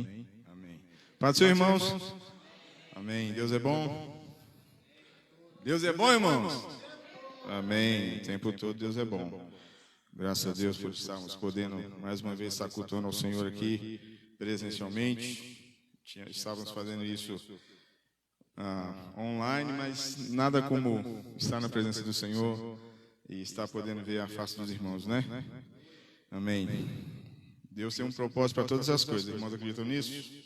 Amém? Amém. Paz do Senhor, irmãos. Amém. Deus é bom. Deus é bom, irmãos. Amém. O tempo todo Deus é bom. Graças a Deus por estarmos podendo mais uma vez estar cultuando ao Senhor aqui presencialmente. Estávamos fazendo isso online, mas nada como estar na presença do Senhor e estar podendo ver a face dos irmãos, né? Amém. Deus tem um propósito para todas as coisas. Irmãos acreditam nisso?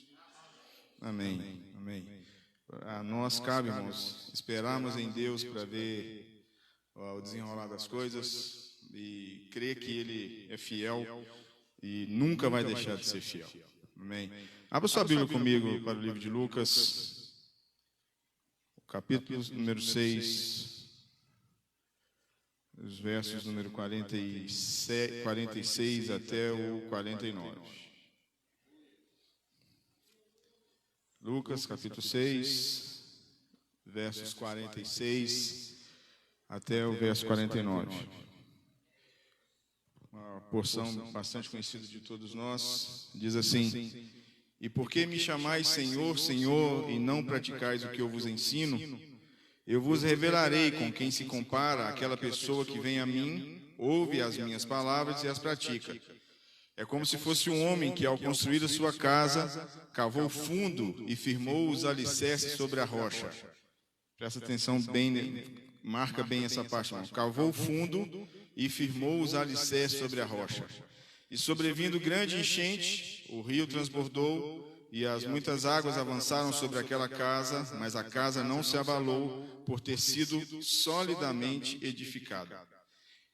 Amém. Amém. A nós cabe, irmãos, esperarmos em Deus para ver o desenrolar das coisas e crer que Ele é fiel e nunca vai deixar de ser fiel. Amém. Abra sua Bíblia comigo para o livro de Lucas, capítulo número 6, os versos número 46 até o 49. Lucas, capítulo 6, versos 46 até o verso 49. Uma porção bastante conhecida de todos nós, diz assim: E por que me chamais Senhor, Senhor, e não praticais o que eu vos ensino? Eu vos revelarei com quem se compara aquela pessoa que vem a mim, ouve as minhas palavras e as pratica. É como se fosse um homem que, ao construir a sua casa, cavou fundo e firmou os alicerces sobre a rocha. Presta atenção bem, marca bem essa parte, irmão. Cavou fundo e firmou os alicerces sobre a rocha. E sobrevindo grande enchente, o rio transbordou e as muitas águas avançaram sobre aquela casa, mas a casa não se abalou por ter sido solidamente edificada.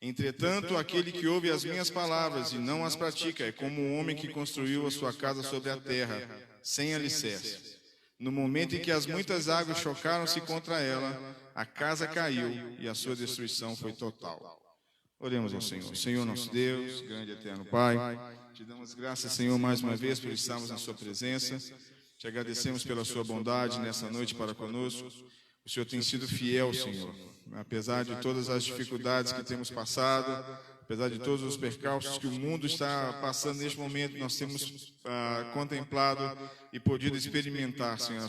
Entretanto, aquele que ouve as minhas palavras e não as pratica é como um homem que construiu a sua casa sobre a terra, sem alicerce. No momento em que as muitas águas chocaram-se contra ela, a casa caiu e a sua destruição foi total. Oremos ao Senhor. Senhor nosso Deus, grande e eterno Pai, te damos graças, Senhor, mais uma vez por estarmos na sua presença. Te agradecemos pela sua bondade nessa noite para conosco. O Senhor tem sido fiel, Senhor. Apesar de todas as dificuldades que temos passado, apesar de todos os percalços que o mundo está passando neste momento, nós temos contemplado e podido experimentar, Senhor,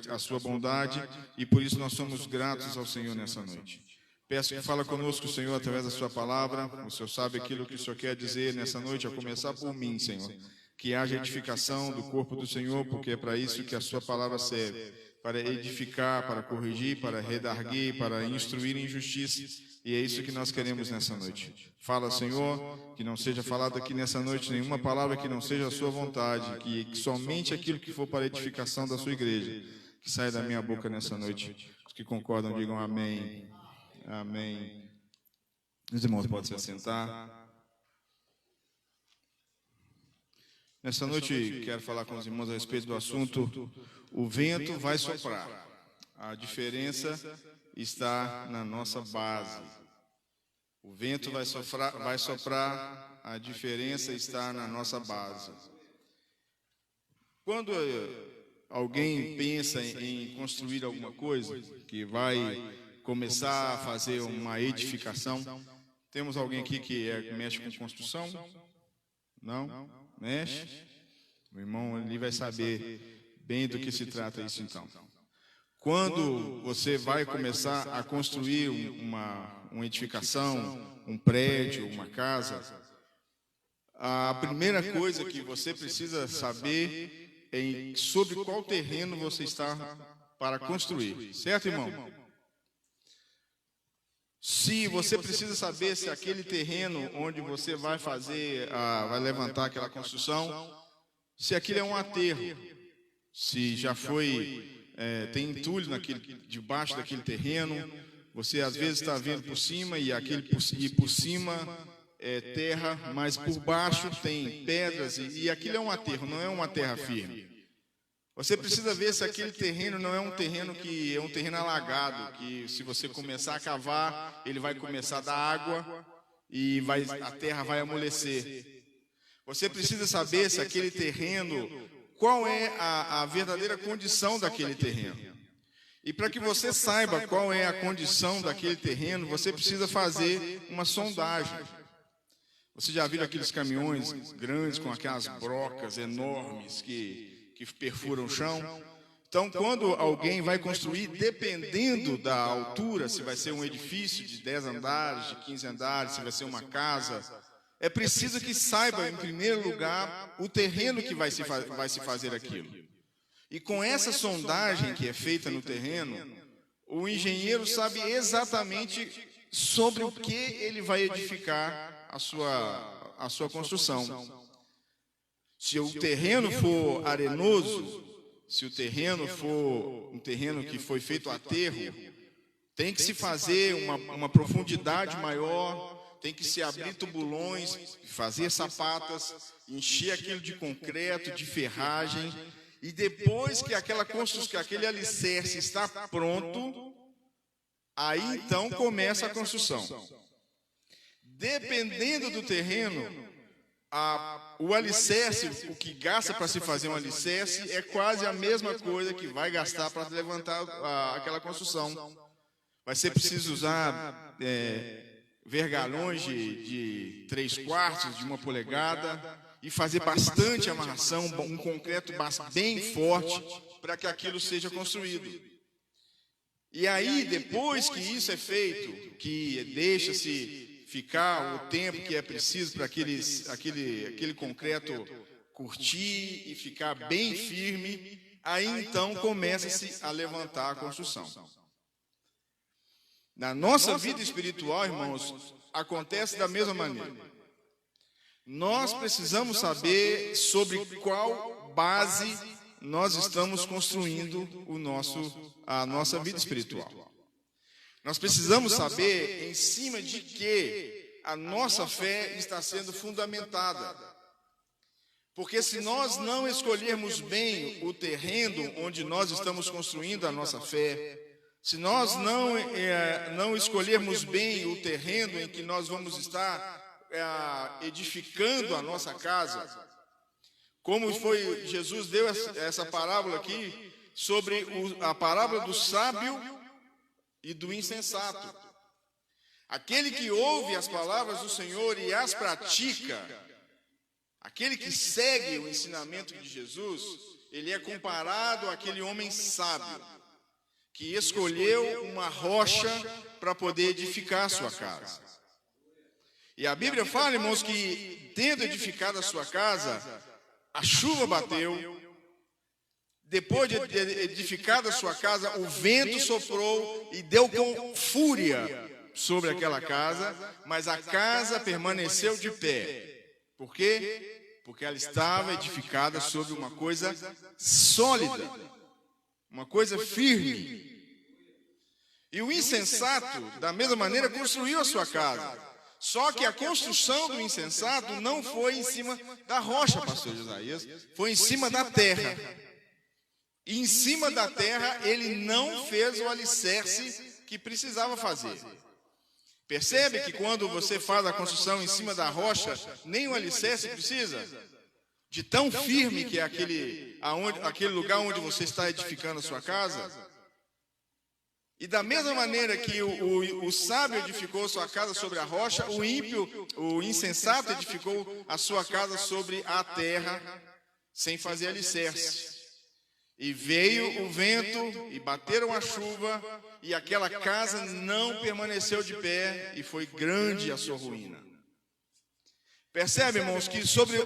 a sua bondade, e por isso nós somos gratos ao Senhor nessa noite. Peço que fala conosco, Senhor, através da sua palavra. O Senhor sabe aquilo que o Senhor quer dizer nessa noite, a começar por mim, Senhor. Que haja edificação do corpo do Senhor, porque é para isso que a sua palavra serve. Para edificar, para corrigir, para redarguir, para instruir em justiça. E é isso que nós queremos nessa noite. Fala, Senhor, que não seja falado aqui nessa noite nenhuma palavra que não seja a sua vontade, que somente aquilo que for para a edificação da sua igreja, que saia da minha boca nessa noite. Os que concordam, digam amém. Amém. Os irmãos podem se assentar. Nessa noite quero falar com os irmãos a respeito do assunto: o vento vai soprar. A diferença está na nossa base. O vento vai soprar, a diferença está na nossa base. Quando alguém pensa em construir alguma coisa que vai começar a fazer uma edificação, temos alguém aqui que mexe com construção? Não? Mexe? O irmão ali vai saber bem do que se trata isso então. Quando você vai começar a construir uma edificação, um prédio, uma casa, a primeira coisa que você precisa saber é sobre qual terreno você está para construir. Certo, irmão? Se você precisa saber se aquele terreno onde você vai fazer, vai levantar aquela construção, se aquilo é um aterro, se já foi, tem entulho debaixo daquele terreno, você às vezes está vendo por cima e por cima é terra, mas por baixo tem pedras e aquilo é um aterro, não é uma terra firme. Você precisa ver se aquele terreno não é um terreno que é um terreno alagado, que se você começar a cavar, ele vai começar a dar água e a terra vai amolecer. Você precisa saber se aquele terreno, qual é a verdadeira condição daquele terreno. E para que você saiba qual é a condição daquele terreno, você precisa fazer uma sondagem. Você já viu aqueles caminhões grandes com aquelas brocas enormes que que perfuram o chão. Então, quando alguém vai construir, dependendo da altura, se vai ser um edifício de 10 andares, de 15 andares, se vai ser uma casa, é preciso que saiba, em primeiro lugar, o terreno que vai se fazer aquilo. E com essa sondagem que é feita no terreno, o engenheiro sabe exatamente sobre o que ele vai edificar a sua construção. Se o terreno for arenoso, se o terreno for um terreno que foi feito a aterro, tem que se fazer uma profundidade maior, tem que se abrir tubulões, fazer sapatas, encher aquilo de concreto, de ferragem, e depois que aquele alicerce está pronto, aí então começa a construção. Dependendo do terreno, o alicerce, o que gasta para se fazer um alicerce, é quase a mesma coisa que vai gastar para levantar aquela construção. Vai ser preciso usar vergalhões de 3/4 de 1 polegada e fazer bastante amarração, um concreto bem forte para que aquilo seja construído. E aí, depois que isso é feito, que deixa-se ficar o tempo que é preciso para aquele concreto curtir e ficar bem firme, aí então começa-se a levantar a construção. Na nossa vida espiritual, irmãos, acontece da mesma maneira. Nós precisamos saber sobre qual base nós estamos construindo a nossa vida espiritual. Nós precisamos saber em cima de que a nossa fé está sendo fundamentada. Porque se nós não escolhermos bem o terreno onde nós estamos construindo a nossa fé, se nós não escolhermos bem o terreno em que nós vamos estar edificando a nossa casa, como foi, Jesus deu essa parábola aqui, sobre a parábola do sábio e do insensato. Aquele que ouve as palavras do Senhor e as pratica, aquele que segue o ensinamento de Jesus, ele é comparado àquele homem sábio, que escolheu uma rocha para poder edificar a sua casa. E a Bíblia fala, irmãos, que tendo edificado a sua casa, a chuva bateu. Depois de edificada a sua casa, o vento soprou e deu com fúria sobre aquela casa, mas a casa permaneceu de pé. Por quê? Porque ela estava edificada sobre uma coisa sólida, uma coisa firme. E o insensato, da mesma maneira, construiu a sua casa. Só que a construção do insensato não foi em cima da rocha, pastor Isaías, foi em cima da terra. E em cima da terra ele não fez o alicerce que precisava fazer. Percebe que quando você faz a construção em cima da rocha, nem o alicerce precisa? De tão firme que é aquele lugar onde você está edificando a sua casa? E da mesma maneira que o sábio edificou sua casa sobre a rocha, o ímpio, o insensato edificou a sua casa sobre a terra, sem fazer alicerce. E veio o vento, e bateram a chuva, e aquela casa não permaneceu de pé, e foi grande a sua ruína. Percebe, irmãos, que sobre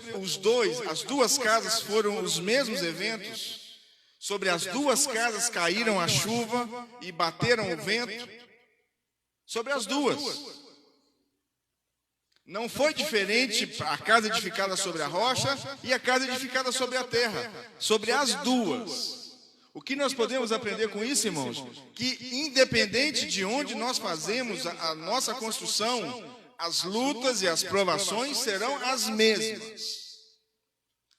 as duas casas foram os mesmos eventos? Sobre as duas casas caíram a chuva e bateram o vento? Sobre as duas. Não foi diferente a casa edificada sobre a rocha e a casa edificada sobre a terra. Sobre as duas. O que nós podemos aprender com isso, irmãos? Que independente de onde nós fazemos a nossa construção, as lutas e as provações serão as mesmas.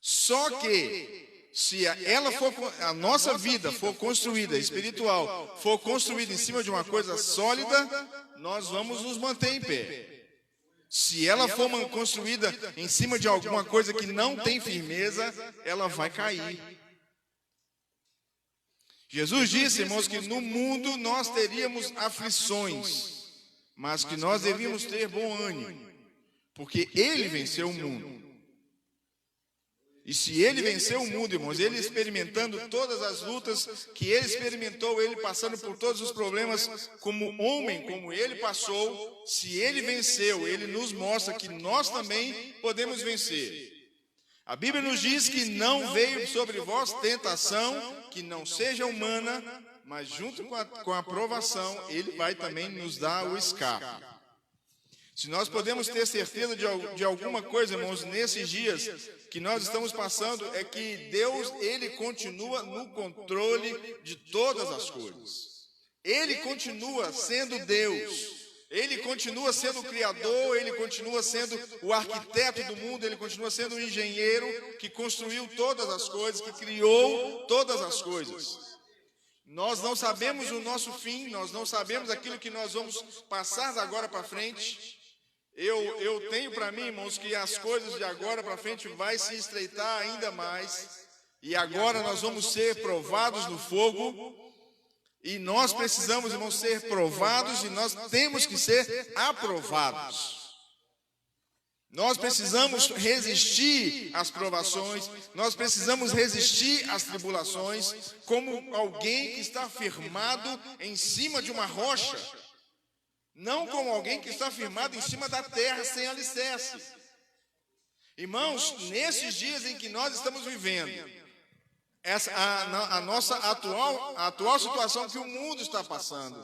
Só que, se a nossa vida for construída, espiritual, for construída em cima de uma coisa sólida, nós vamos nos manter em pé. Se ela for construída em cima de alguma coisa que não tem firmeza, ela vai cair. Jesus disse, irmãos, que no mundo nós teríamos aflições, mas que nós devíamos ter bom ânimo, porque Ele venceu o mundo. E se ele venceu o mundo, irmãos, ele experimentando todas as lutas que ele experimentou, ele passando por todos os problemas como homem, como ele passou, se ele venceu, ele nos mostra que nós também podemos vencer. A Bíblia nos diz que não veio sobre vós tentação que não seja humana, mas junto com a provação, ele vai também nos dar o escape. Se nós podemos ter certeza de alguma coisa, irmãos, nesses dias que nós estamos passando, é que Deus, ele continua no controle de todas as coisas. Ele continua sendo Deus. Ele continua sendo o Criador, ele continua sendo o arquiteto do mundo, ele continua sendo o engenheiro que construiu todas as coisas, que criou todas as coisas. Nós não sabemos o nosso fim, nós não sabemos aquilo que nós vamos passar de agora para frente. Eu tenho para mim, irmãos, que as coisas de agora para frente vai se estreitar ainda mais. E agora nós vamos ser provados no fogo. E nós precisamos, irmãos, ser provados e nós temos que ser aprovados. Nós precisamos resistir às provações, nós precisamos resistir às tribulações, como alguém que está firmado em cima de uma rocha. Não como alguém que está firmado em cima da terra sem alicerce. Irmãos, nesses dias em que nós estamos vivendo, a nossa atual situação que o mundo está passando,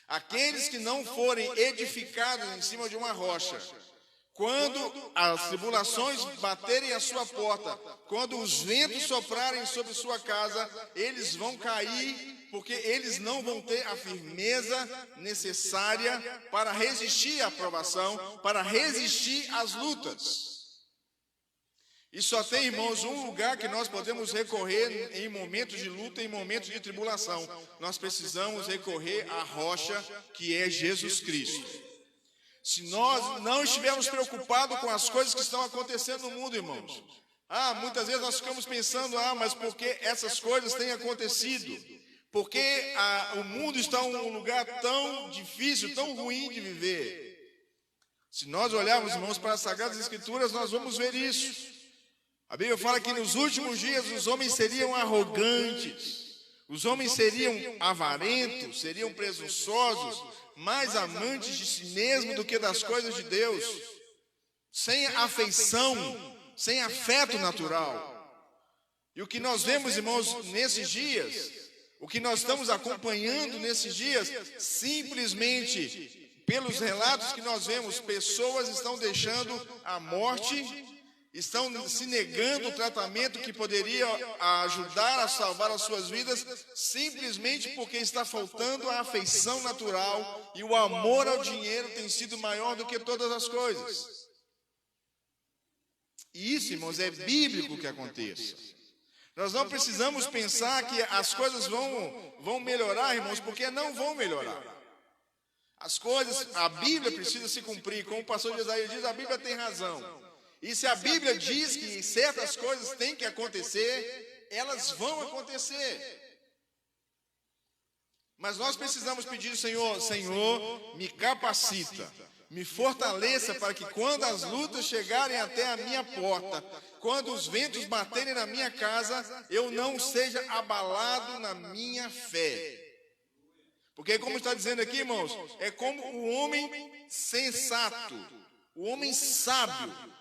aqueles que não forem edificados em cima de uma rocha, quando as tribulações baterem a sua porta, quando os ventos soprarem sobre sua casa, eles vão cair, porque eles não vão ter a firmeza necessária para resistir à provação, para resistir às lutas. E só tem, irmãos, um lugar que nós podemos recorrer em momentos de luta, em momentos de tribulação. Nós precisamos recorrer à rocha que é Jesus Cristo. Se nós não estivermos preocupados com as coisas que estão acontecendo no mundo, irmãos, muitas vezes nós ficamos pensando, mas por que essas coisas têm acontecido? Porque o mundo está em um lugar tão difícil, tão ruim de viver. Se nós olharmos, irmãos, para as Sagradas Escrituras, nós vamos ver isso. A Bíblia fala que nos últimos dias os homens seriam arrogantes, os homens seriam avarentos, seriam presunçosos, mais amantes de si mesmo do que das coisas de Deus, sem afeição, sem afeto natural. E o que nós vemos, irmãos, nesses dias, o que nós estamos acompanhando nesses dias, simplesmente pelos relatos que nós vemos, pessoas estão deixando a morte, estão se negando o tratamento que poderia ajudar a salvar as suas vidas, simplesmente porque está faltando a afeição natural e o amor ao dinheiro tem sido maior do que todas as coisas. E isso, irmãos, é bíblico que aconteça. Nós não precisamos pensar que as coisas vão melhorar, irmãos, porque não vão melhorar. As coisas, a Bíblia precisa se cumprir, como o pastor Jesaías diz, a Bíblia tem razão. E se a Bíblia diz que certas coisas têm que acontecer, elas vão acontecer. Mas nós precisamos pedir, Senhor, me capacita, me fortaleça para que quando as lutas chegarem até a minha porta, quando os ventos baterem na minha casa, eu não seja abalado na minha fé. Porque como está dizendo aqui, irmãos, é como o homem sensato, o homem sábio.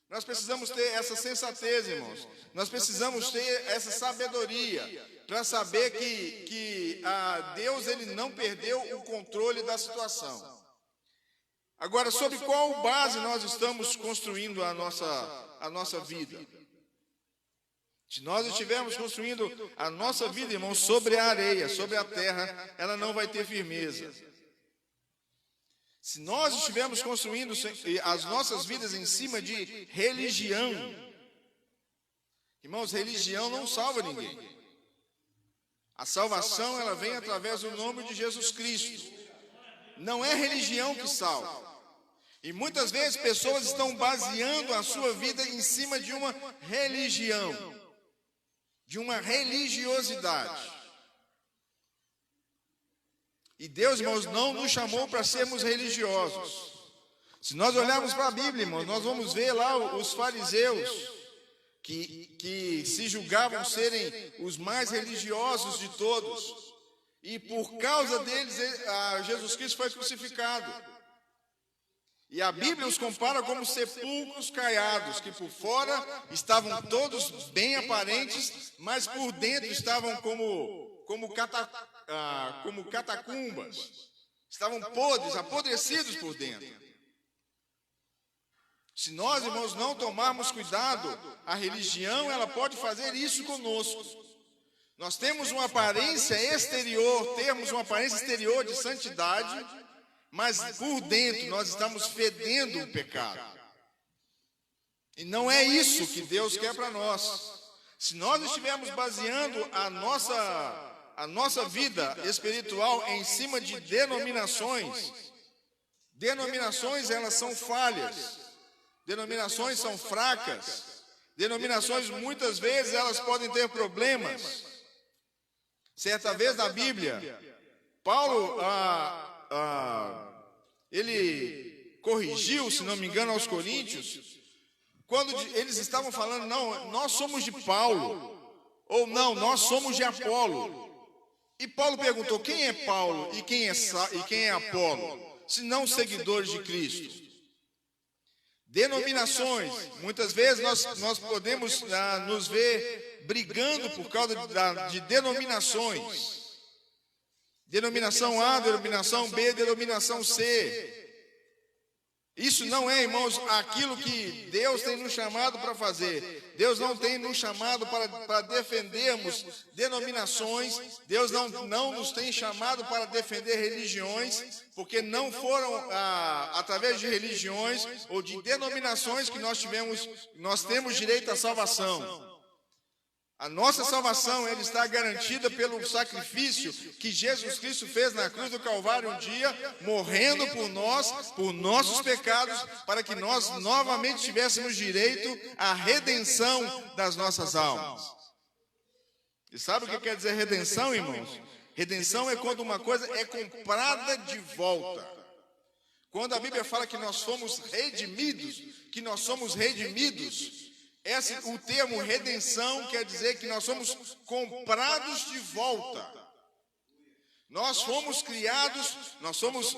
Nós precisamos ter essa sensatez, irmãos. Nós precisamos ter essa sabedoria para saber que Deus ele não perdeu o controle da situação. Agora, sobre qual base nós estamos construindo a nossa vida? Se nós estivermos construindo a nossa vida, irmãos, sobre a areia, sobre a terra, ela não vai ter firmeza. Se nós estivermos construindo as nossas vidas em cima de religião, irmãos, religião não salva ninguém. A salvação, ela vem através do nome de Jesus Cristo. Não é religião que salva. E muitas vezes pessoas estão baseando a sua vida em cima de uma religião, de uma religiosidade. E Deus, irmãos, não nos chamou para sermos religiosos. Se nós olharmos para a Bíblia, irmãos, nós vamos ver lá os fariseus. que se julgavam serem os mais religiosos de todos. E por causa deles, Jesus Cristo foi crucificado. E a Bíblia os compara como sepulcros caiados, que por fora estavam todos bem aparentes, mas por dentro estavam como catacumbas. Estavam podres, apodrecidos por dentro. Se nós, irmãos, não tomarmos cuidado, a religião ela pode fazer isso conosco. Nós temos uma aparência exterior, de santidade, mas por dentro nós estamos fedendo o pecado. E não é isso que Deus quer para nós. Se nós estivermos baseando a nossa vida espiritual em cima de denominações elas são falhas, denominações são fracas, denominações muitas vezes elas podem ter problemas. Certa vez na Bíblia, Paulo ele corrigiu, se não me engano, aos coríntios, quando eles estavam falando, não, nós somos de Paulo, ou não, nós somos de Apolo. E Paulo perguntou, quem é Paulo e quem é Apolo, se não seguidores de Cristo? Denominações, muitas vezes nós podemos nos ver brigando por causa de denominações. Denominação A, denominação B, denominação C. Isso não é, irmãos, aquilo que Deus tem nos chamado para fazer. Deus não tem nos chamado para defendermos denominações. Deus não nos tem chamado para defender religiões, porque não foram através de religiões ou de denominações que nós temos direito à salvação. A nossa salvação ela está garantida pelo sacrifício que Jesus Cristo fez na cruz do Calvário um dia, morrendo por nossos pecados, para que nós novamente tivéssemos direito à redenção das nossas almas. E sabe o que quer dizer redenção, irmãos? Redenção é quando uma coisa é comprada de volta. Quando a Bíblia fala que nós somos redimidos, o termo redenção quer dizer que nós somos comprados de volta. Nós fomos criados, nós somos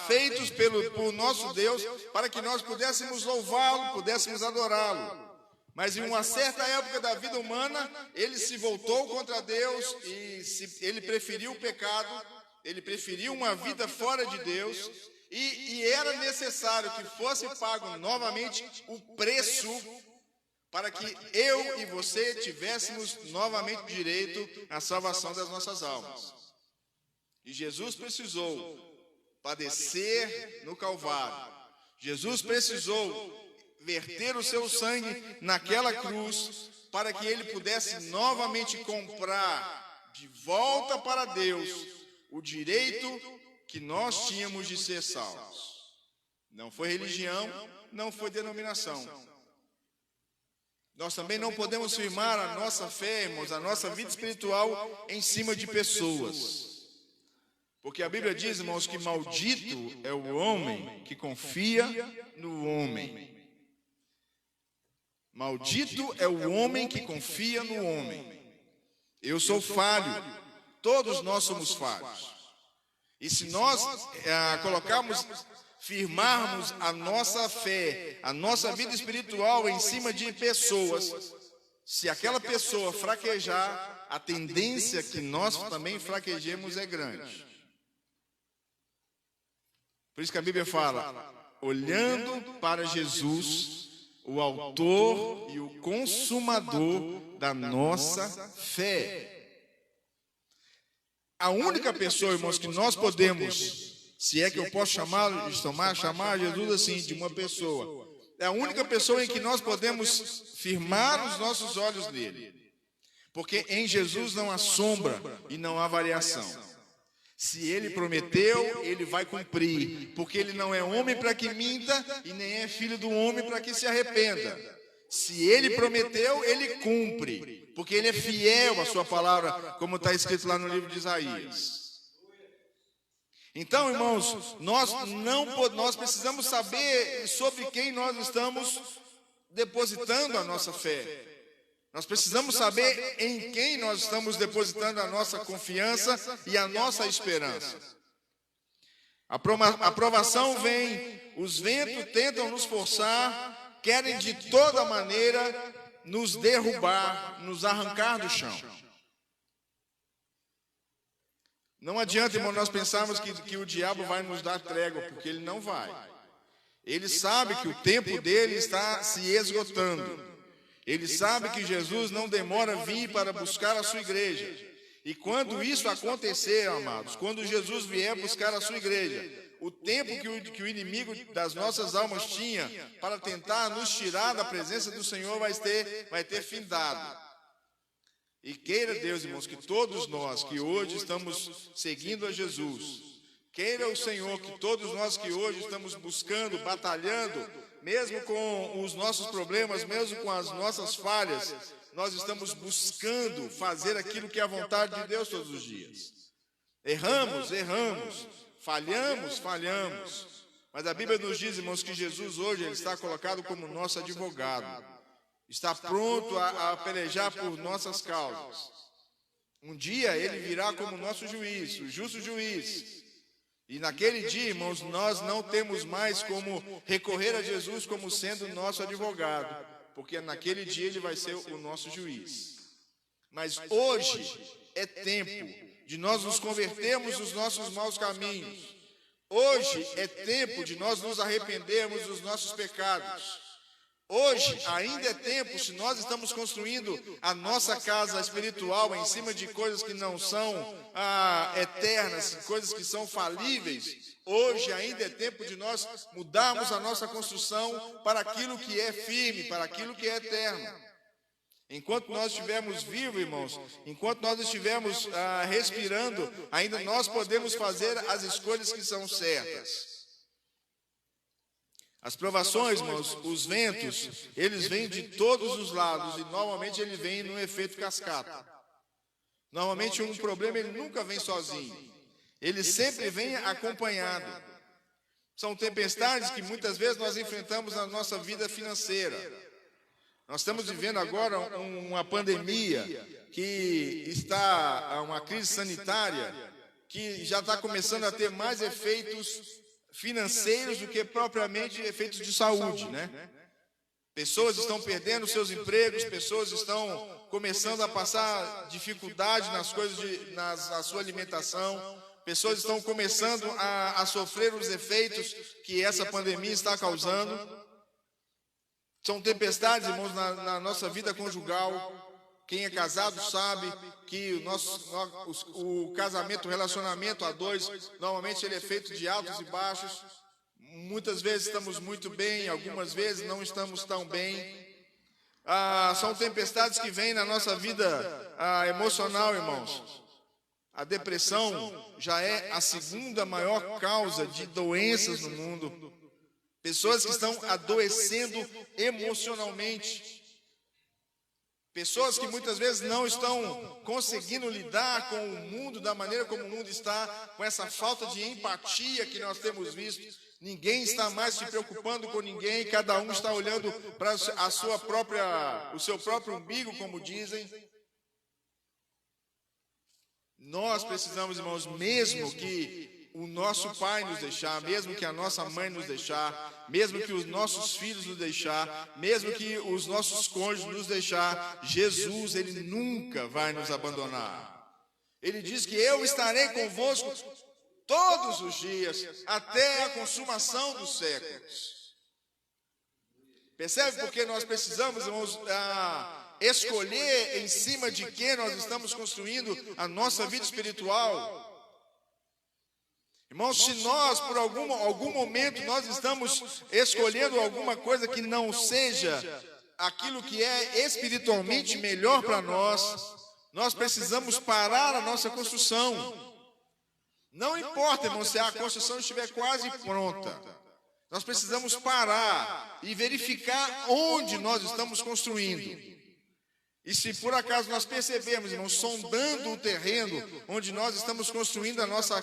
feitos por nosso Deus para que nós pudéssemos louvá-lo, pudéssemos adorá-lo. Mas em uma certa época da vida humana, ele se voltou contra Deus e ele preferiu o pecado, ele preferiu uma vida fora de Deus e era necessário que fosse pago novamente o preço para que eu e você tivéssemos novamente direito à salvação das nossas almas. E Jesus precisou padecer no Calvário. Jesus precisou verter o seu sangue naquela cruz para que ele pudesse novamente comprar de volta para Deus o direito que nós tínhamos de ser salvos. Não foi religião, não foi denominação. Nós também não podemos firmar a nossa fé, irmãos, a nossa vida espiritual em cima de pessoas. Porque a Bíblia diz, irmãos, que maldito é o homem que confia no homem. Maldito é o homem que confia no homem. Eu sou falho, todos nós somos falhos. E se nós firmarmos a nossa fé, a nossa vida espiritual em cima de pessoas, se aquela pessoa fraquejar, a tendência que nós também fraquejemos é grande. Por isso que a Bíblia fala, olhando para Jesus, o autor e o consumador da nossa fé. A única pessoa, irmãos, que nós podemos, se é que eu posso chamar Jesus assim, de uma pessoa, é a única pessoa em que nós podemos firmar os nossos olhos nele. Porque em Jesus não há sombra e não há variação. Se ele prometeu, ele vai cumprir, porque ele não é homem para que minta e nem é filho do homem para que se arrependa. Se ele prometeu, ele cumpre, porque ele é fiel à sua palavra, como está escrito lá no livro de Isaías. Então, irmãos, nós precisamos saber sobre quem nós estamos depositando a nossa fé. Nós precisamos saber em quem nós estamos depositando a nossa confiança e a nossa esperança. A aprovação vem, os ventos tentam nos forçar, querem de toda maneira nos derrubar, nos arrancar do chão. Não adianta, irmão, nós pensarmos que o diabo vai nos dar trégua, porque ele não vai. Ele sabe que o tempo dele está se esgotando. Ele sabe que Jesus não demora a vir para buscar a sua igreja. E quando isso acontecer, amados, quando Jesus vier buscar a sua igreja, o tempo que o inimigo das nossas almas tinha para tentar nos tirar da presença do Senhor vai ter findado. E queira Deus, irmãos, que todos nós que hoje estamos seguindo a Jesus, queira o Senhor que todos nós que hoje estamos buscando, batalhando, mesmo com os nossos problemas, mesmo com as nossas falhas, nós estamos buscando fazer aquilo que é a vontade de Deus todos os dias. Erramos, falhamos, mas a Bíblia nos diz, irmãos, que Jesus hoje ele está colocado como nosso advogado, está pronto a pelejar por nossas causas. Um dia ele virá como nosso juiz, o justo juiz. E naquele dia, irmãos, nós não temos mais como recorrer a Jesus como sendo nosso advogado, porque naquele dia ele vai ser o nosso juiz. Mas hoje é tempo de nós nos convertermos dos nossos maus caminhos. Hoje é tempo de nós nos arrependermos dos nossos pecados. Hoje ainda é tempo, se nós estamos construindo a nossa casa espiritual em cima de coisas que não são eternas, coisas que são falíveis, hoje ainda é tempo de nós mudarmos a nossa construção para aquilo que é firme, para aquilo que é eterno. Enquanto nós estivermos vivos, irmãos, enquanto nós estivermos respirando, ainda nós podemos fazer as escolhas que são certas. As provações, irmãos, os ventos, eles vêm de todos os lados e normalmente ele vem num efeito cascata. Normalmente um problema ele nunca vem sozinho, ele sempre vem acompanhado. São tempestades que muitas vezes nós enfrentamos na nossa vida financeira. Nós estamos vivendo agora uma pandemia que está, uma crise sanitária que já está começando a ter mais efeitos financeiros do que propriamente efeitos de saúde, né? Pessoas estão perdendo seus empregos, pessoas estão começando a passar dificuldade nas coisas, na sua alimentação, pessoas estão começando a sofrer os efeitos que essa pandemia está causando. São tempestades, irmãos, na nossa vida conjugal. Quem é casado sabe que o casamento, o relacionamento a dois, normalmente ele é feito de altos e baixos. Muitas vezes estamos muito bem, algumas vezes não estamos tão bem. São tempestades que vêm na nossa vida emocional, irmãos. A depressão já é a segunda maior causa de doenças no mundo. Pessoas que estão adoecendo emocionalmente. Pessoas que muitas vezes não estão conseguindo lidar com o mundo da maneira como o mundo está, com essa falta de empatia que nós temos visto. Ninguém está mais se preocupando com ninguém, cada um está olhando para o seu próprio umbigo, como dizem. Nós precisamos, irmãos, mesmo que o nosso pai nos deixar, mesmo que a nossa mãe nos deixar, mesmo que os nossos filhos nos deixar, mesmo que os nossos cônjuges nos deixar, Jesus, ele nunca vai nos abandonar. Ele diz que eu estarei convosco todos os dias, até a consumação dos séculos. Percebe porque nós precisamos, irmãos, escolher em cima de que nós estamos construindo a nossa vida espiritual. Irmãos, se nós, por algum momento, nós estamos escolhendo alguma coisa que não seja aquilo que é espiritualmente melhor para nós, nós precisamos parar a nossa construção. Não importa, irmão, se a construção estiver quase pronta. Nós precisamos parar e verificar onde nós estamos construindo. E se por acaso nós percebermos, irmãos, sondando o terreno onde nós estamos construindo a nossa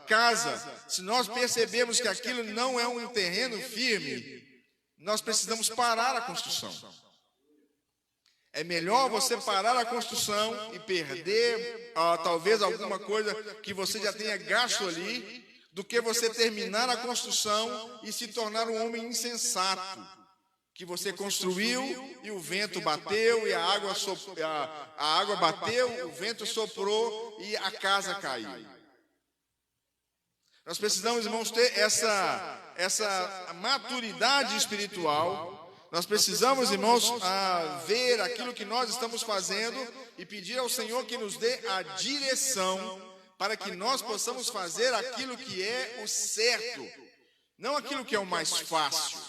casa, se nós percebermos que aquilo não é um terreno firme, nós precisamos parar a construção. É melhor você parar a construção e perder talvez alguma coisa que você já tenha gasto ali, do que você terminar a construção e se tornar um homem insensato, que você construiu e o vento bateu e a água bateu, o vento soprou e a casa caiu. Nós precisamos, irmãos, ter essa maturidade espiritual. Nós precisamos, irmãos, ver aquilo que nós estamos fazendo e pedir ao Senhor que nos dê a direção para que nós possamos fazer aquilo que é o certo, não aquilo que é o mais fácil.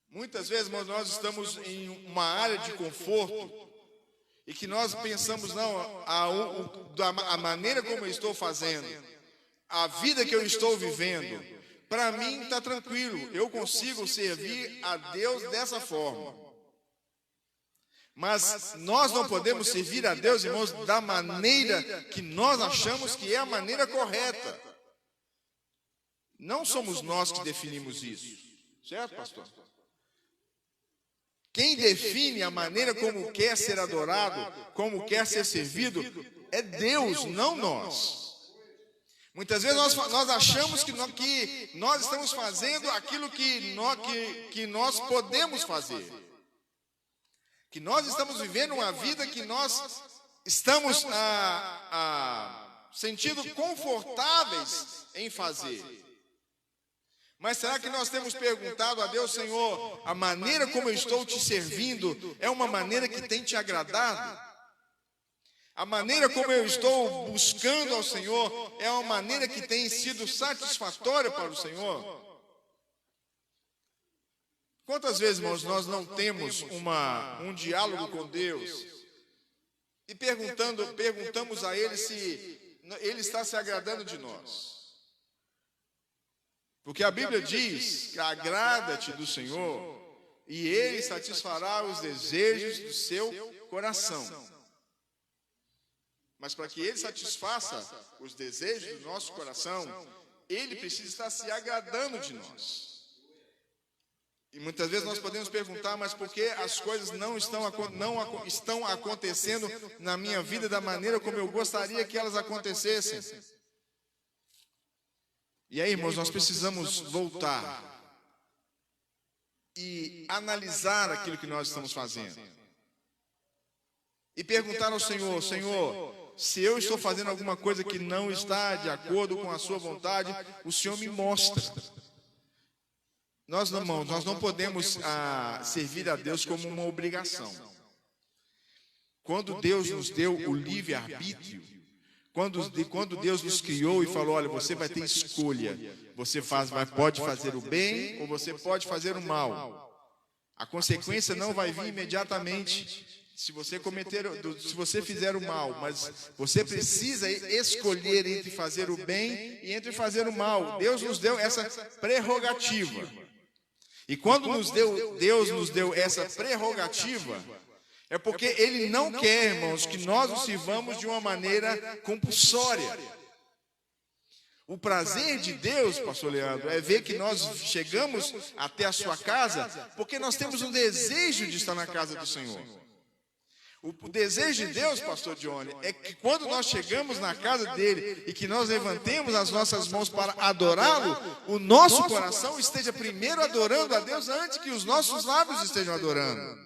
Muitas vezes, irmãos, nós estamos em uma área de conforto e que nós pensamos, não, a maneira como eu estou fazendo, a vida que eu estou vivendo, para mim está tranquilo, eu consigo servir a Deus dessa forma. Mas nós não podemos servir a Deus, irmãos, da maneira que nós achamos que é a maneira correta. Não somos nós que definimos isso, certo, pastor? Quem define a maneira como quer ser adorado, como quer ser servido, é Deus, não nós. Muitas vezes nós achamos que nós estamos fazendo aquilo que nós podemos fazer. Que nós estamos vivendo uma vida que nós estamos sentindo confortáveis em fazer. Mas será que nós temos perguntado a Deus, Senhor, a maneira como eu estou te servindo é uma maneira que tem te agradado? A maneira como eu estou buscando ao Senhor é uma maneira que tem sido satisfatória para o Senhor? Quantas vezes, irmãos, nós não temos um diálogo com Deus e perguntamos a Ele se Ele está se agradando de nós? Porque a Bíblia diz: agrada-te do Senhor e Ele satisfará os desejos do seu coração. Mas para que Ele satisfaça os desejos do nosso coração, Ele precisa estar se agradando de nós. E muitas vezes nós podemos perguntar, mas por que as coisas não estão acontecendo na minha vida da maneira como eu gostaria que elas acontecessem? E aí, irmãos, nós precisamos voltar e analisar aquilo que nós estamos fazendo. E perguntar ao Senhor: Senhor, se eu estou fazendo alguma coisa que não está de acordo com a sua vontade, o Senhor me mostra. Nós não podemos servir a Deus como uma obrigação. Quando Deus nos deu o livre-arbítrio, quando Deus nos criou e falou: olha, você vai ter escolha, você pode fazer o bem ou você pode fazer o mal. A consequência não vai vir imediatamente se você fizer o mal, mas você precisa escolher entre fazer o bem e entre fazer o mal. Deus nos deu essa prerrogativa. E quando Deus nos deu essa prerrogativa, é porque Ele não quer, irmãos, que nós o sirvamos de uma maneira compulsória. O prazer de Deus, pastor Leandro, é ver que nós chegamos até a sua casa porque nós temos um desejo de estar na casa do Senhor. O desejo de Deus, pastor Johnny, é que quando nós chegamos na casa dele e que nós levantemos as nossas mãos para adorá-lo, o nosso coração esteja primeiro adorando a Deus antes que os nossos lábios estejam adorando.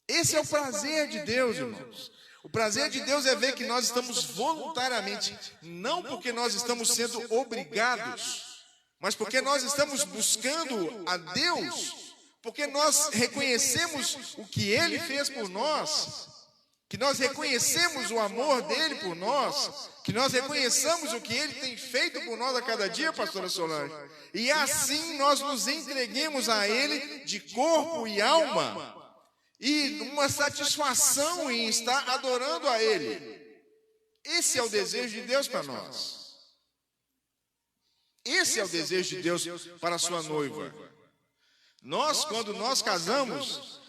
Esse é o prazer de Deus, irmãos. O prazer de Deus é ver que nós estamos voluntariamente, não porque nós estamos sendo obrigados, mas porque nós estamos buscando a Deus, porque nós reconhecemos o que Ele fez por nós, que nós reconhecemos o amor dEle por nós, que nós reconheçamos o que Ele tem feito por nós a cada dia, pastora Solange, e assim nós nos entreguemos a Ele de corpo e alma, e uma satisfação em estar adorando a Ele. Esse é o desejo de Deus para nós. Esse é o desejo de Deus para a sua noiva. Quando nós casamos,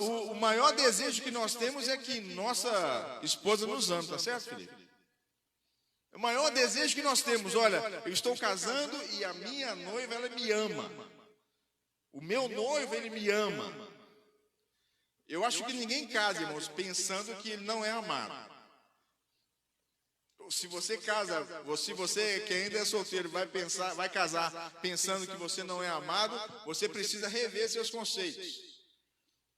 o maior desejo que nós temos é que nossa esposa nos ame, tá certo, Felipe? O maior desejo que nós temos: olha, eu estou casando e a minha noiva, ela me ama. O meu noivo, ele me ama. Eu acho que ninguém casa, irmãos, pensando que ele não é amado. Se você casa, se você que ainda é solteiro vai casar pensando que você não é amado, você precisa rever seus conceitos.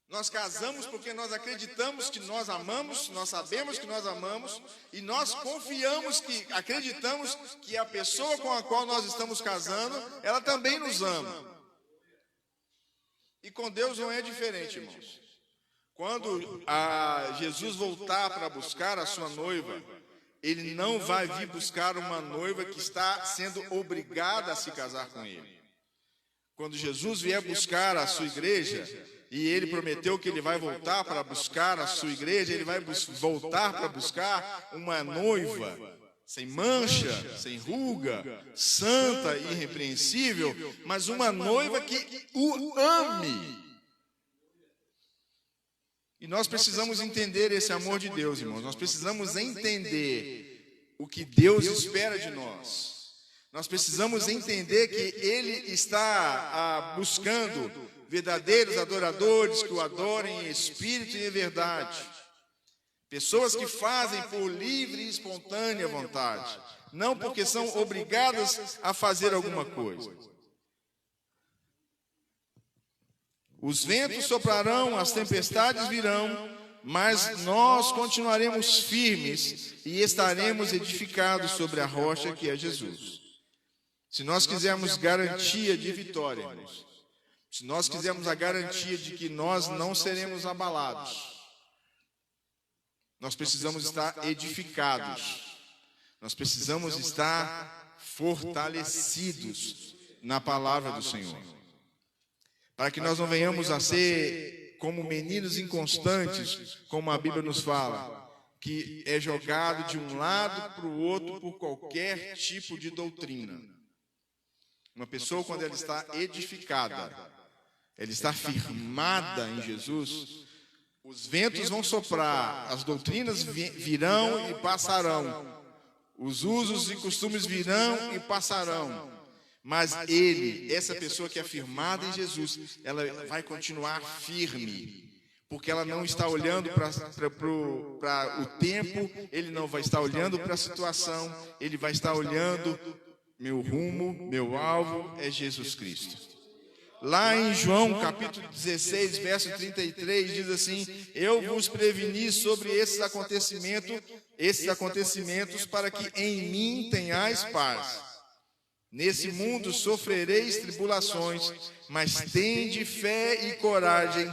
Nós casamos porque nós acreditamos que nós amamos, nós sabemos que nós amamos e nós acreditamos que a pessoa com a qual nós estamos casando, ela também nos ama. E com Deus não é diferente, irmãos. Quando Jesus voltar para buscar a sua noiva, ele não vai vir buscar uma noiva que está sendo obrigada a se casar com ele. Quando Jesus vier buscar a sua igreja, e ele prometeu que ele vai voltar para buscar a sua igreja, ele vai voltar para buscar uma noiva sem mancha, sem ruga, santa e irrepreensível, mas uma noiva que o ame. E nós precisamos entender esse amor de Deus, irmãos. Nós precisamos entender o que Deus espera de nós. Nós precisamos entender que Ele está buscando verdadeiros adoradores que o adorem em espírito e em verdade. Pessoas que fazem por livre e espontânea vontade, não porque são obrigadas a fazer alguma coisa. Os ventos soprarão, as tempestades virão, mas nós continuaremos firmes e estaremos edificados sobre a rocha que é Jesus. Se nós quisermos garantia de vitória, irmãos, se nós quisermos a garantia de que nós não seremos abalados, nós precisamos estar edificados, nós precisamos estar fortalecidos na palavra do Senhor, para que nós não venhamos a ser como meninos inconstantes, como a Bíblia nos fala, que é jogado de um lado para o outro por qualquer tipo de doutrina. Uma pessoa, quando ela está edificada, ela está firmada em Jesus, os ventos vão soprar, as doutrinas virão e passarão, os usos e costumes virão e passarão, mas essa pessoa que é firmada em Jesus, ela vai continuar firme, porque ela não está olhando para o tempo, ele não vai estar olhando para a situação, ele vai estar olhando, meu rumo, meu alvo é Jesus Cristo. Lá em João capítulo 16, verso 33, diz assim: eu vos preveni sobre esses acontecimentos para que em mim tenhais paz. Nesse mundo sofrereis tribulações, mas tende fé e coragem,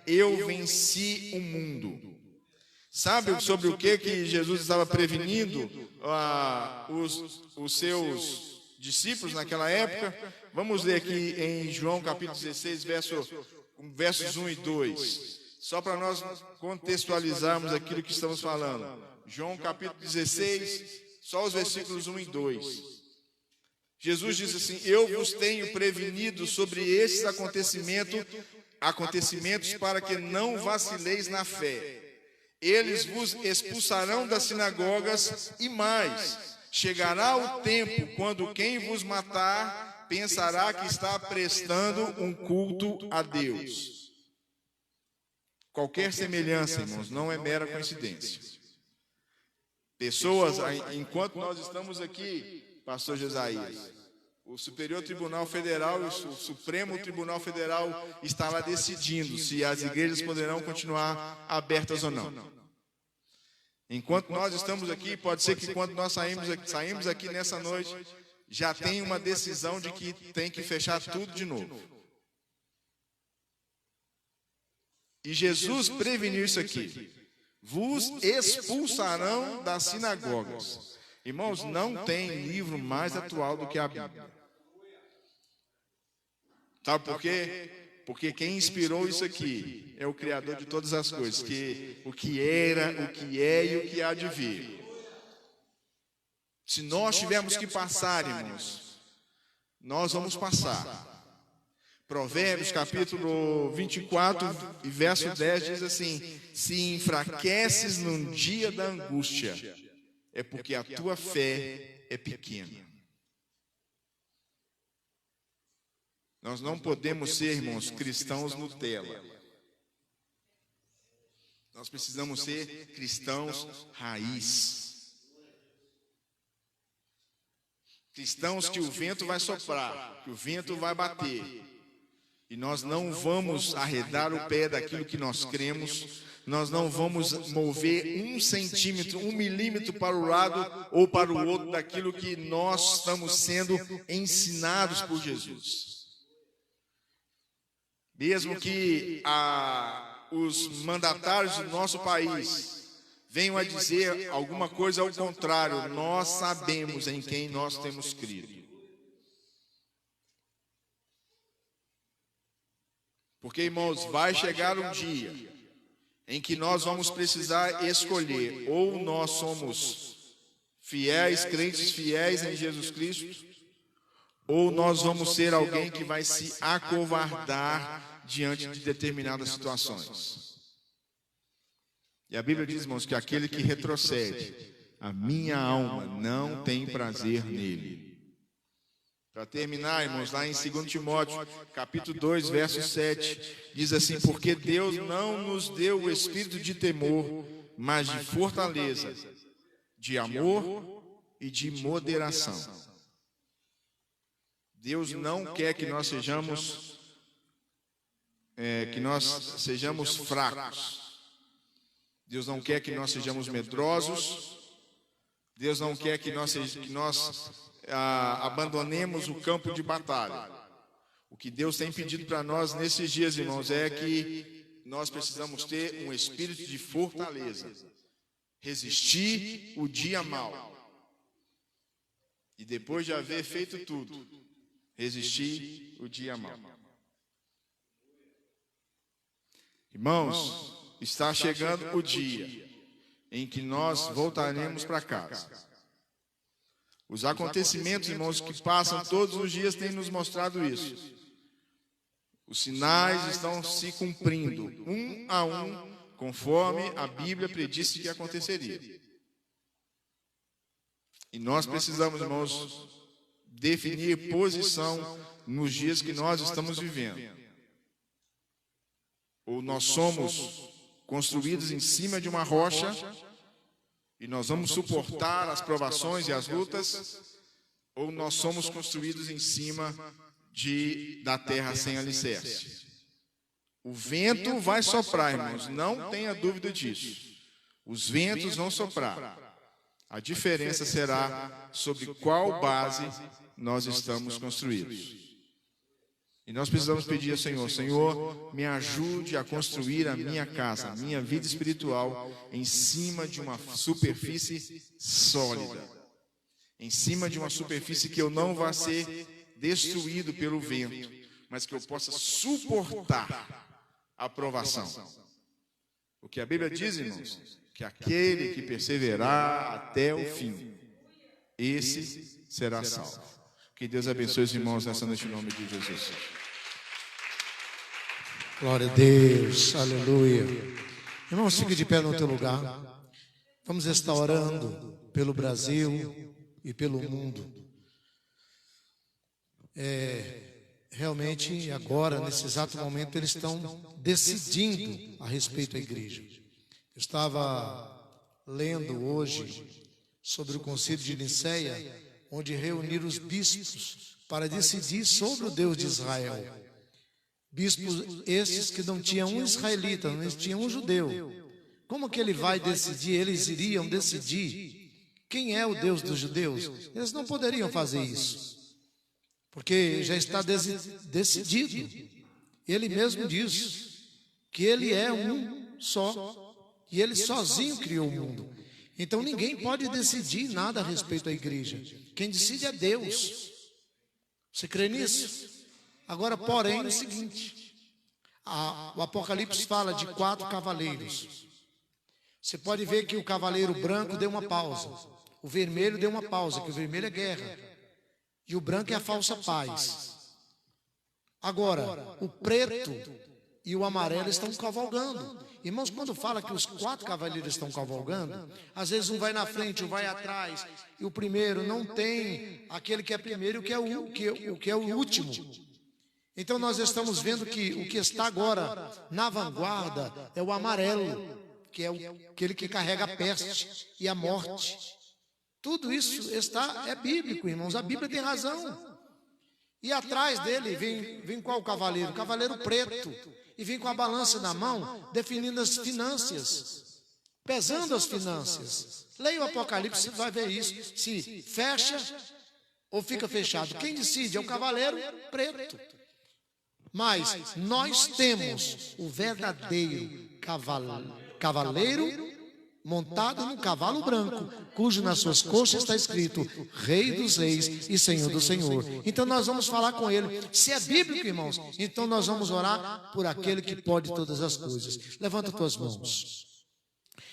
eu venci o mundo. Sabe sobre o que Jesus estava prevenindo os seus discípulos naquela época? Vamos ler aqui em João capítulo 16, versos 1 e 2, só para nós contextualizarmos aquilo que estamos falando. João capítulo 16, só os versículos 1 e 2. Jesus diz assim: eu vos tenho prevenido sobre estes acontecimentos para que não vacileis na fé. Eles vos expulsarão das sinagogas e mais, chegará o tempo quando quem vos matar pensará que está prestando um culto a Deus. Qualquer semelhança, irmãos, não é mera coincidência. Pessoas, enquanto nós estamos aqui, pastor Josias, o Superior Tribunal Federal e o Supremo Tribunal Federal está lá decidindo se as igrejas poderão continuar abertas ou não. Enquanto nós estamos aqui, pode ser que quando nós saímos aqui nessa noite, já tem uma decisão de que tem que fechar tudo de novo. E Jesus preveniu isso aqui: vos expulsarão das sinagogas. Irmãos, não tem livro mais atual do que a Bíblia. Sabe por quê? Porque quem inspirou isso aqui é o Criador de todas as coisas, o que era, o que é e o que há de vir. Se nós tivermos que passar, irmãos, nós vamos passar. Provérbios capítulo 24 e verso 10 diz assim: se enfraqueces num dia da angústia, é porque a tua fé é pequena. Nós não podemos ser, irmãos, cristãos Nutella. Nós precisamos ser cristãos raiz. Cristãos que o vento vai soprar, que o vento vai bater. E nós não vamos arredar o pé daquilo que nós cremos. Nós não vamos mover 1 centímetro, 1 milímetro para o lado ou para o outro daquilo que nós estamos sendo ensinados por Jesus. Mesmo que os mandatários do nosso país venham a dizer alguma coisa ao contrário, nós sabemos em quem nós temos crido. Porque, irmãos, vai chegar um dia em que nós vamos precisar escolher: ou nós somos fiéis, crentes fiéis em Jesus Cristo, ou nós vamos ser alguém que vai se acovardar diante de determinadas situações. E a Bíblia diz, irmãos, que aquele que retrocede, a minha alma não tem prazer nele. Para terminar, irmãos, lá em 2 Timóteo, capítulo 2, verso 7, diz assim: porque Deus não nos deu o espírito de temor, mas de fortaleza, de amor e de moderação. Deus não quer que nós sejamos fracos. Deus não quer que nós sejamos medrosos. Deus não quer que nós abandonemos o campo de batalha. O que Deus tem pedido para nós nesses dias, irmãos, é que nós precisamos ter um espírito de fortaleza, resistir o dia mau, e depois de haver feito tudo, resistir o dia mau. Irmãos, está chegando o dia em que nós voltaremos para casa. Os acontecimentos, irmãos, que passam todos os dias têm nos mostrado isso. Os sinais estão se cumprindo, um a um, conforme a Bíblia predisse que aconteceria. E nós precisamos, irmãos, definir posição nos dias que nós estamos vivendo. Ou nós somos construídos em cima de uma rocha e nós vamos suportar as provações e as lutas, ou nós somos construídos em cima da terra sem alicerce. O vento vai soprar, irmãos, não tenha dúvida disso. Os ventos vão soprar. A diferença será sobre qual base nós estamos construídos. E nós precisamos pedir ao Senhor: Senhor, me ajude a construir a minha casa, a minha vida espiritual, em cima de uma superfície sólida, em cima de uma superfície que eu não vá ser destruído pelo vento, mas que eu possa suportar a provação. O que a Bíblia diz, irmãos, que aquele que perseverar até o fim, esse será salvo. Que Deus abençoe os irmãos nessa noite, em nome de Jesus. Glória a Deus, aleluia. Irmãos, fique de pé no teu lugar. Vamos estar orando pelo Brasil e pelo mundo. Realmente, agora, nesse exato momento, eles estão decidindo a respeito da igreja. Eu estava lendo hoje sobre o Concílio de Nicéia, onde reuniram os bispos para decidir sobre o Deus de Israel. Bispos esses que não tinham um israelita, não tinham um judeu. Como que ele vai decidir? Eles iriam decidir quem é o Deus dos judeus? Eles não poderiam fazer isso, porque já está decidido. Ele mesmo diz que ele é um só, e ele sozinho criou o mundo. Então ninguém pode decidir nada a respeito da igreja. Quem decide é Deus. Você crê nisso? Agora, porém, é o seguinte: o Apocalipse fala de 4 cavaleiros. Você pode ver que o cavaleiro branco deu uma pausa, o vermelho deu uma pausa, que o vermelho é guerra, e o branco é a falsa paz. Agora, o preto e o amarelo estão cavalgando. Irmãos, quando fala que os 4 cavaleiros estão cavalgando, às vezes um vai na frente, um vai atrás, e o primeiro não tem aquele que é primeiro e o que é o último. Então nós estamos vendo que o que está agora na vanguarda é o amarelo. que é aquele que carrega a peste e a morte. Tudo isso é bíblico, irmãos. A Bíblia tem razão. E atrás dele vem qual cavaleiro? O cavaleiro preto. E vem com a balança na mão, definindo as finanças, pesando as finanças. Leia o Apocalipse, você vai ver isso. Se fecha ou fica fechado. Quem decide é o cavaleiro preto. Mas nós temos o verdadeiro cavaleiro montado num cavalo branco, cujo nas suas coxas está escrito Rei dos Reis e Senhor do Senhor. Então nós vamos falar com ele. Se é bíblico, irmãos, então nós vamos orar por aquele que pode todas as coisas. Levanta tuas mãos.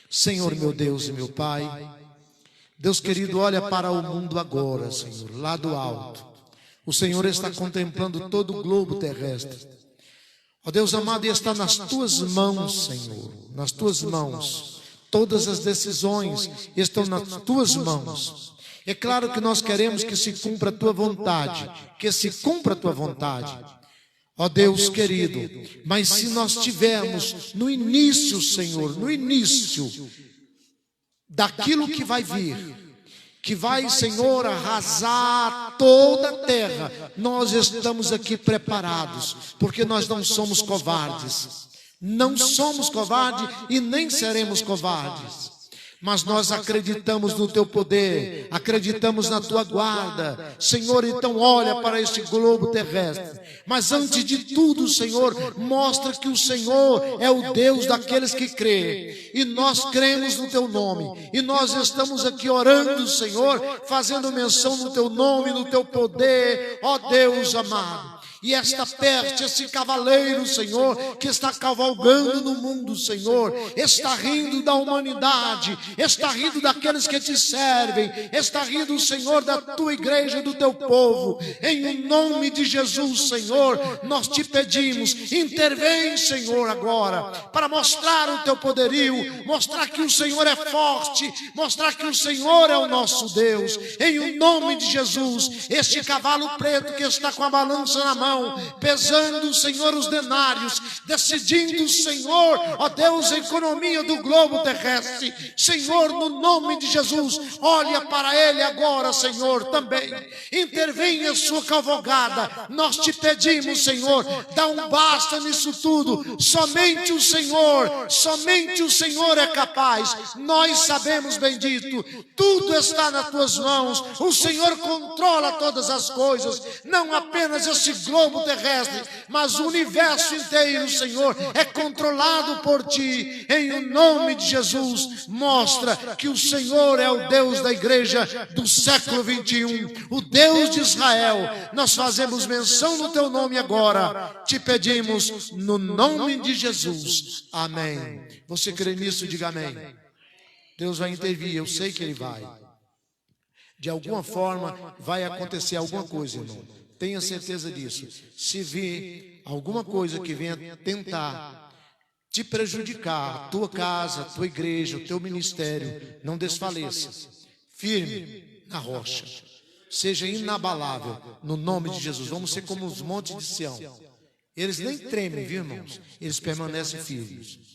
Senhor, meu Deus e meu Pai, Deus querido, olha para o mundo agora, Senhor, lá do alto. O Senhor está contemplando todo o globo terrestre. Ó Deus amado, e está nas tuas mãos, Senhor, nas tuas mãos. Todas as decisões estão nas tuas mãos. É claro que nós queremos que se cumpra a tua vontade, que se cumpra a tua vontade. Ó Deus querido, mas se nós tivermos no início, Senhor, no início daquilo que vai vir, que vai, Senhor, arrasar toda a terra, nós estamos aqui preparados, porque nós não somos covardes. Não somos covardes e nem seremos covardes. Mas nós acreditamos no teu poder, acreditamos na tua guarda. Senhor, então olha para este globo terrestre. Mas antes de tudo, Senhor, mostra que o Senhor é o Deus daqueles que crê. E nós cremos no teu nome. E nós estamos aqui orando, Senhor, fazendo menção no teu nome, no teu poder, ó Deus amado. E esta peste, esse cavaleiro, Senhor, que está cavalgando no mundo, Senhor, está rindo da humanidade, está rindo daqueles que te servem, está rindo, Senhor, da tua igreja, do teu povo. Em nome de Jesus, Senhor, nós te pedimos, intervém, Senhor, agora, para mostrar o teu poderio, mostrar que o Senhor é forte, mostrar que o Senhor é o nosso Deus. Em nome de Jesus, este cavalo preto que está com a balança na mão, pesando, Senhor, os denários, decidindo, Senhor, ó Deus, a economia do globo terrestre. Senhor, no nome de Jesus, olha para ele agora, Senhor, também. Intervenha a sua cavalgada. Nós te pedimos, Senhor, dá um basta nisso tudo. Somente o Senhor é capaz. Nós sabemos, bendito, tudo está nas tuas mãos. O Senhor controla todas as coisas, não apenas esse globo terrestre, mas o universo inteiro, Senhor, é controlado por ti. Em nome de Jesus, mostra que o Senhor é o Deus da igreja do século 21, o Deus de Israel. Nós fazemos menção no teu nome agora, te pedimos no nome de Jesus. Amém. Você crê nisso? Diga amém. Deus vai intervir, eu sei que ele vai. De alguma forma vai acontecer alguma coisa, irmão. Tenha certeza disso. Se vir alguma coisa que venha tentar te prejudicar, a tua casa, a tua igreja, o teu ministério, não desfaleça. Firme na rocha. Seja inabalável no nome de Jesus. Vamos ser como os montes de Sião. Eles nem tremem, viu, irmãos? Eles permanecem firmes.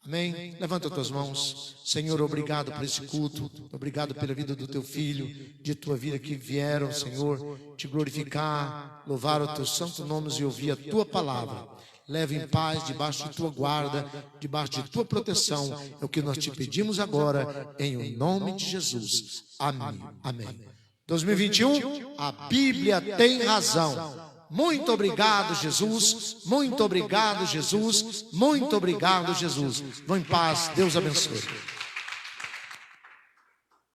Amém? Levanta as tuas mãos. Senhor, obrigado por esse culto. Obrigado pela vida do teu filho, de tua vida que vieram, Senhor, te glorificar, louvar o teu santo nome e ouvir a tua palavra. Leve em paz, debaixo de tua guarda, debaixo de tua proteção. É o que nós te pedimos agora, em nome de Jesus. Amém. Amém. 2021, a Bíblia tem razão. Muito obrigado, Jesus. Muito obrigado, Jesus. Muito obrigado, Jesus. Vão em paz. Deus abençoe.